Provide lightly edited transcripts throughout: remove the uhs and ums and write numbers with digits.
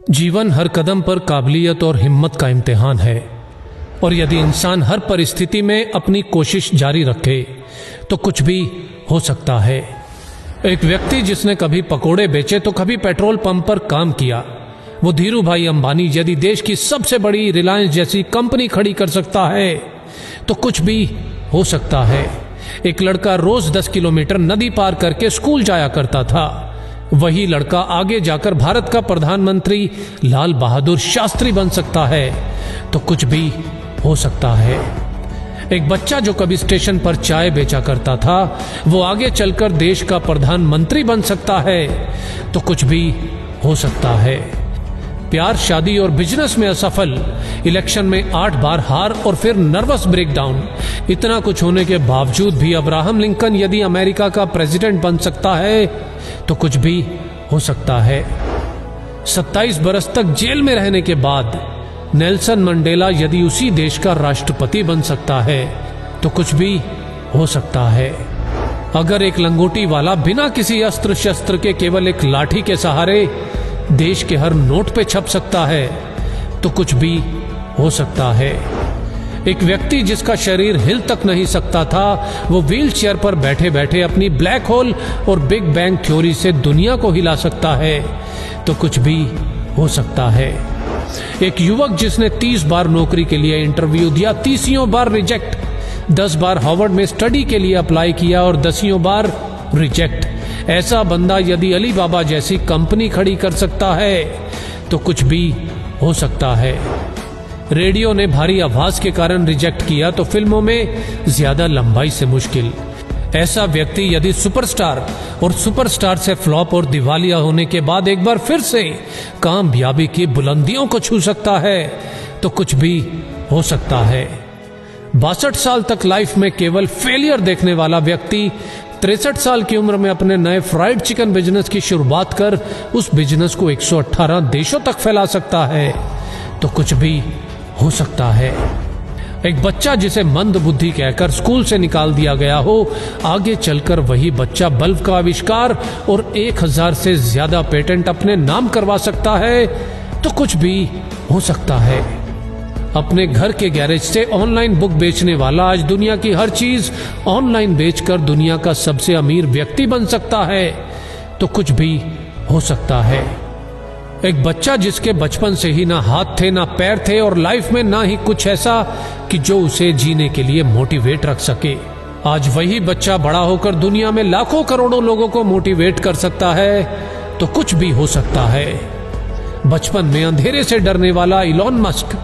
जीवन हर कदम पर काबिलियत और हिम्मत का इम्तिहान है, और यदि इंसान हर परिस्थिति में अपनी कोशिश जारी रखे तो कुछ भी हो सकता है। एक व्यक्ति जिसने कभी पकोड़े बेचे तो कभी पेट्रोल पंप पर काम किया, वो धीरू भाई अंबानी यदि देश की सबसे बड़ी रिलायंस जैसी कंपनी खड़ी कर सकता है तो कुछ भी हो सकता है। एक लड़का रोज 10 किलोमीटर नदी पार करके स्कूल जाया करता था। वही लड़का आगे जाकर भारत का प्रधानमंत्री लाल बहादुर शास्त्री बन सकता है, तो कुछ भी हो सकता है। एक बच्चा जो कभी स्टेशन पर चाय बेचा करता था, वो आगे चलकर देश का प्रधानमंत्री बन सकता है, तो कुछ भी हो सकता है। प्यार, शादी और बिजनेस में असफल, इलेक्शन में 8 बार हार और फिर नर्वस ब्रेकडाउन, इतना कुछ होने के बावजूद भी अब्राहम लिंकन यदि अमेरिका का प्रेसिडेंट बन सकता है तो कुछ भी हो सकता है। 27 बरस तक जेल में रहने के बाद नेल्सन मंडेला यदि उसी देश का राष्ट्रपति बन सकता है तो कुछ भी हो सकता है। अगर एक लंगोटी वाला बिना किसी अस्त्र शस्त्र के केवल एक लाठी के सहारे देश के हर नोट पे छप सकता है तो कुछ भी हो सकता है। एक व्यक्ति जिसका शरीर हिल तक नहीं सकता था, वो व्हील चेयर पर बैठे बैठे अपनी ब्लैक होल और बिग बैंग थ्योरी से दुनिया को हिला सकता है, तो कुछ भी हो सकता है। एक युवक जिसने 30 बार नौकरी के लिए इंटरव्यू दिया, 30 बार रिजेक्ट, 10 बार हार्वर्ड में स्टडी के लिए अप्लाई किया और 10 बार रिजेक्ट, ऐसा बंदा यदि अली बाबा जैसी कंपनी खड़ी कर सकता है तो कुछ भी हो सकता है। रेडियो ने भारी आवाज के कारण रिजेक्ट किया तो फिल्मों में ज्यादा लंबाई से मुश्किल। ऐसा व्यक्ति यदि सुपरस्टार और सुपरस्टार से फ्लॉप और दिवालिया होने के बाद एक बार फिर से कामयाबी की बुलंदियों को छू सकता है तो कुछ भी हो सकता है। 62 साल तक लाइफ में केवल फेलियर देखने वाला व्यक्ति 63 साल की उम्र में अपने नए फ्राइड चिकन बिजनेस की शुरुआत कर उस बिजनेस को 118 देशों तक फैला सकता है, तो कुछ भी हो सकता है। एक बच्चा जिसे मंद बुद्धि कहकर स्कूल से निकाल दिया गया हो, आगे चलकर वही बच्चा बल्ब का आविष्कार और 1000 से ज्यादा पेटेंट अपने नाम करवा सकता है, तो कुछ भी हो सकता है। अपने घर के गैरेज से ऑनलाइन बुक बेचने वाला आज दुनिया की हर चीज ऑनलाइन बेचकर दुनिया का सबसे अमीर व्यक्ति बन सकता है, तो कुछ भी हो सकता है। एक बच्चा जिसके बचपन से ही ना हाथ थे ना पैर थे और लाइफ में ना ही कुछ ऐसा कि जो उसे जीने के लिए मोटिवेट रख सके, आज वही बच्चा बड़ा होकर दुनिया में लाखों करोड़ों लोगों को मोटिवेट कर सकता है, तो कुछ भी हो सकता है। बचपन में अंधेरे से डरने वाला इलॉन मस्क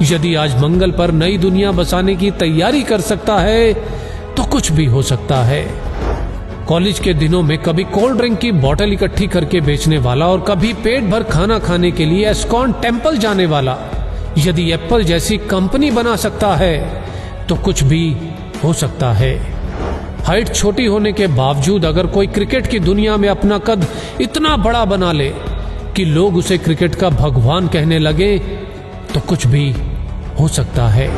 यदि आज मंगल पर नई दुनिया बसाने की तैयारी कर सकता है, तो कुछ भी हो सकता है। कॉलेज के दिनों में कभी कोल्ड ड्रिंक की बोतल इकट्ठी करके बेचने वाला और कभी पेट भर खाना खाने के लिए एस्कॉन टेम्पल जाने वाला यदि एप्पल जैसी कंपनी बना सकता है, तो कुछ भी हो सकता है। हाइट छोटी होने के बावजूद अगर कोई क्रिकेट की दुनिया में अपना कद इतना बड़ा बना ले कि लोग उसे क्रिकेट का भगवान कहने लगे, तो कुछ भी हो सकता है।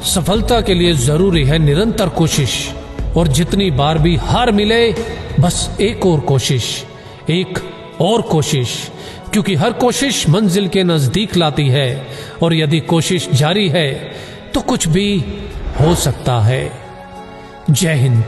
सफलता के लिए जरूरी है निरंतर कोशिश, और जितनी बार भी हार मिले बस एक और कोशिश, एक और कोशिश, क्योंकि हर कोशिश मंजिल के नजदीक लाती है, और यदि कोशिश जारी है तो कुछ भी हो सकता है। जय हिंद।